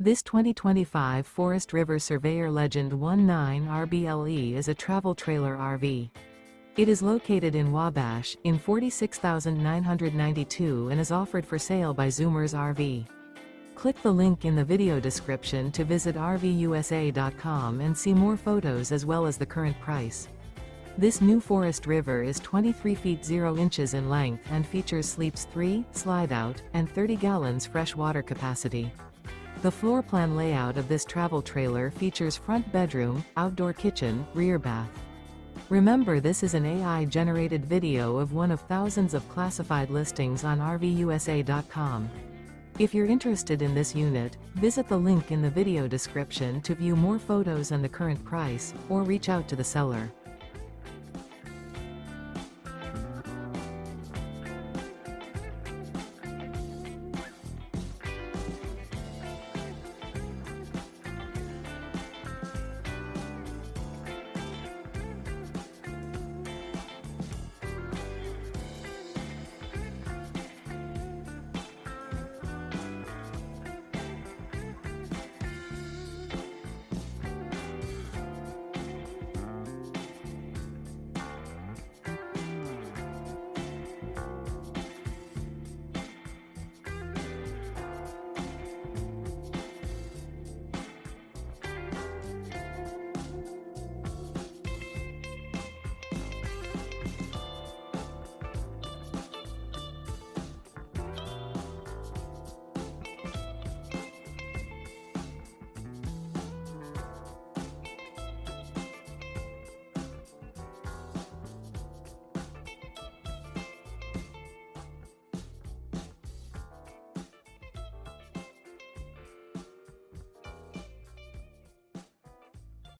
This 2025 Forest River Surveyor Legend 19 RBLE is a travel trailer RV. It is located in Wabash, in 46,992 and is offered for sale by Zoomers RV. Click the link in the video description to visit RVUSA.com and see more photos as well as the current price. This new Forest River is 23 feet 0 inches in length and features sleeps 3, Slideout, and 30 gallons fresh water capacity. The floor plan layout of this travel trailer features front bedroom, outdoor kitchen, rear bath. Remember, this is an AI-generated video of one of thousands of classified listings on RVUSA.com. If you're interested in this unit, visit the link in the video description to view more photos and the current price, or reach out to the seller.